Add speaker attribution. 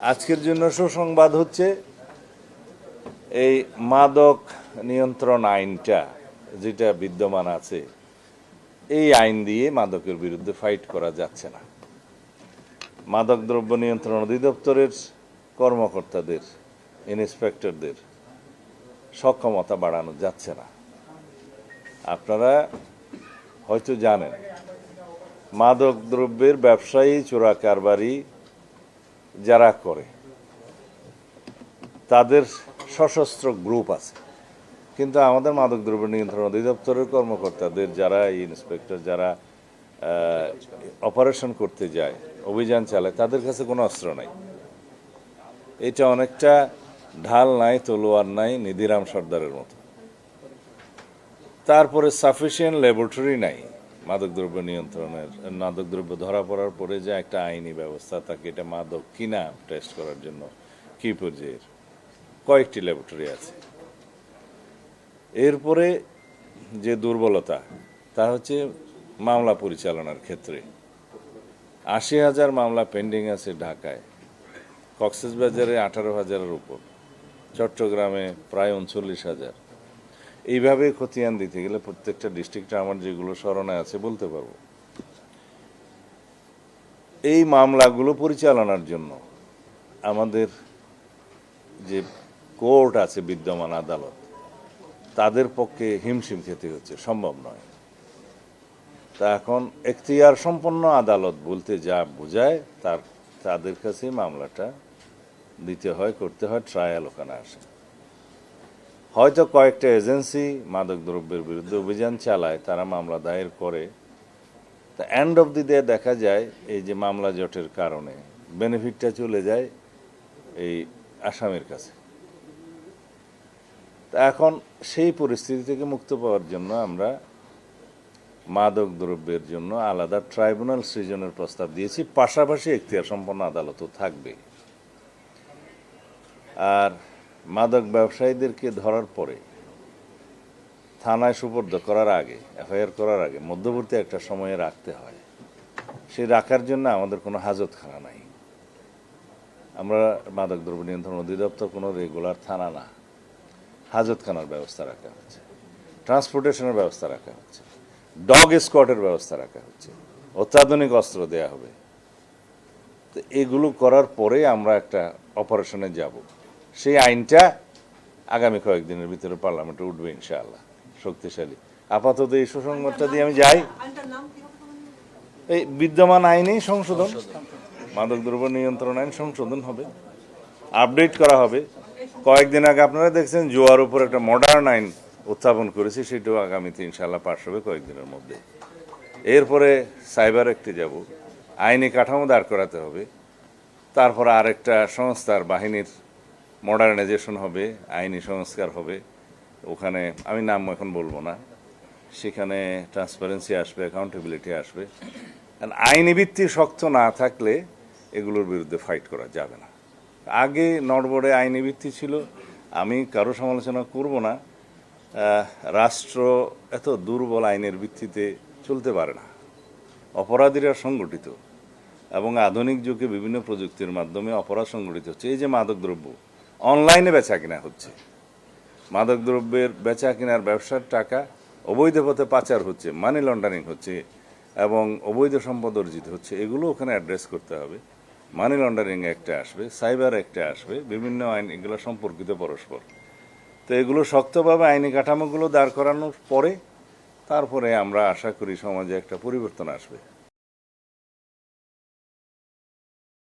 Speaker 1: আজকের জন্য সুসংবাদ হচ্ছে এই মাদক নিয়ন্ত্রণ আইনটা যেটা বিদ্যমান আছে এই আইন দিয়ে মাদকের বিরুদ্ধে ফাইট করা যাচ্ছে না। মাদক দ্রব্য নিয়ন্ত্রণ অধিদপ্তরের কর্মকর্তাদের, ইন্সপেক্টরদের সক্ষমতা বাড়ানো যাচ্ছে না। আপনারা হয়তো জানেন মাদক দ্রব্যের ব্যবসায়ী, চোরা কারবারি যারা করে তাদের সশস্ত্র গ্রুপ আছে, কিন্তু আমাদের মাদকদ্রব্য নিয়ন্ত্রণ অধিদপ্তরের কর্মকর্তাদের যারা ইন্সপেক্টর যারা অপারেশন করতে যায়, অভিযান চালায়, তাদের কাছে কোনো অস্ত্র নাই। এটা অনেকটা ঢাল নাই, তলোয়ার নাই, নিধিরাম সর্দারের মতো। তারপরে সাফিসিয়েন্ট ল্যাবরেটরি নাই মাদকদ্রব্য নিয়ন্ত্রণের। মাদকদ্রব্য ধরা পড়ার পরে যে একটা আইনি ব্যবস্থা থাকে, এটা মাদক কিনা টেস্ট করার জন্য কি পর্যায়ের কয়েকটি ল্যাবরেটরি আছে। এরপরে যে দুর্বলতা তা হচ্ছে মামলা পরিচালনার ক্ষেত্রে ৮০,০০০ মামলা পেন্ডিং আছে ঢাকায়, কক্সবাজারে ১৮,০০০-এর উপর, চট্টগ্রামে প্রায় ৩৯,০০০। এইভাবে খতিয়ান দিতে গেলে প্রত্যেকটা ডিস্ট্রিক্টে আমার যেগুলো স্মরণে আছে বলতে পারবো। এই মামলাগুলো পরিচালনার জন্য আমাদের যে কোর্ট আছে, বিদ্যমান আদালত, তাদের পক্ষে হিমশিম খেতে হচ্ছে, সম্ভব নয়। তা এখন এখতিয়ার সম্পন্ন আদালত বলতে যা বোঝায় তাদের কাছে মামলাটা দিতে হয়, করতে হয়, ট্রায়াল ওখানে আসে। হয়তো কয়েকটা এজেন্সি মাদক দ্রব্যের বিরুদ্ধে অভিযান চালায়, তারা মামলা দায়ের করে। তা এন্ড অফ দি ডে দেখা যায় এই যে মামলা জটের কারণে বেনিফিটটা চলে যায় এই আসামির কাছে। তা এখন সেই পরিস্থিতি থেকে মুক্ত পাওয়ার জন্য আমরা মাদক দ্রব্যের জন্য আলাদা ট্রাইব্যুনাল সৃজনের প্রস্তাব দিয়েছি, পাশাপাশি এখতিয়ার সম্পন্ন আদালতও থাকবে। আর মাদক ব্যবসায়ীদেরকে ধরার পরে থানায় সুপর্দ করার আগে, এফআইআর করার আগে মধ্যবর্তী একটা সময়ে রাখতে হয়। সেই রাখার জন্য আমাদের কোনো হাজতখানা নাই। আমরা মাদক দ্রব্য নিয়ন্ত্রণ অধিদপ্তর কোনো রেগুলার থানা না, হাজতখানার ব্যবস্থা রাখা হচ্ছে, ট্রান্সপোর্টেশনের ব্যবস্থা রাখা হচ্ছে, ডগ স্কোয়াডের ব্যবস্থা রাখা হচ্ছে, অত্যাধুনিক অস্ত্র দেয়া হবে। তো এগুলো করার পরে আমরা একটা অপারেশনে যাব। সেই আইনটা আগামী কয়েকদিনের ভিতরে পার্লামেন্টে উঠবে ইনশাআল্লাহ, শক্তিশালী। আপাতত এই সুসংবাদটা দিয়ে আমি যাই। এই বিদ্যমান আইনেই সংশোধন, মাদকদ্রব্য নিয়ন্ত্রণ আইন সংশোধন হবে, আপডেট করা হবে। কয়েকদিন আগে আপনারা দেখছেন জুয়ার উপর একটা মডার্ন আইন উত্থাপন করেছি, সেটাও আগামীতে ইনশাআল্লাহ পাশ হবে কয়েকদিনের মধ্যে। এরপরে সাইবার অ্যাক্টে যাব, আইনি কাঠামো দাঁড় করাতে হবে। তারপর আরেকটা সংস্থার বাহিনীর মডার্নাইজেশন হবে, আইনি সংস্কার হবে। ওখানে আমি নাম এখন বলবো না, সেখানে ট্রান্সপারেন্সি আসবে, অ্যাকাউন্টেবিলিটি আসবে। আইনি ভিত্তি শক্ত না থাকলে এগুলোর বিরুদ্ধে ফাইট করা যাবে না। আগে নড়বড়ে আইনি ভিত্তি ছিল, আমি কারো সমালোচনা করব না। রাষ্ট্র এত দুর্বল আইনের ভিত্তিতে চলতে পারে না। অপরাধীরা সংগঠিত এবং আধুনিক যুগে বিভিন্ন প্রযুক্তির মাধ্যমে অপরাধ সংগঠিত হচ্ছে। এই যে মাদকদ্রব্য অনলাইনে বেচা কিনা হচ্ছে, মাদকদ্রব্যের বেচা কেনার ব্যবসার টাকা অবৈধ পথে পাচার হচ্ছে, মানি লন্ডারিং হচ্ছে এবং অবৈধ সম্পদ অর্জিত হচ্ছে। এগুলো ওখানে অ্যাড্রেস করতে হবে। মানি লন্ডারিং একটা আসবে, সাইবার একটা আসবে, বিভিন্ন আইন এগুলো সম্পর্কিত পরস্পর। তো এগুলো শক্তভাবে আইনি কাঠামোগুলো দাঁড় করানোর পরে তারপরে আমরা আশা করি সমাজে একটা পরিবর্তন আসবে।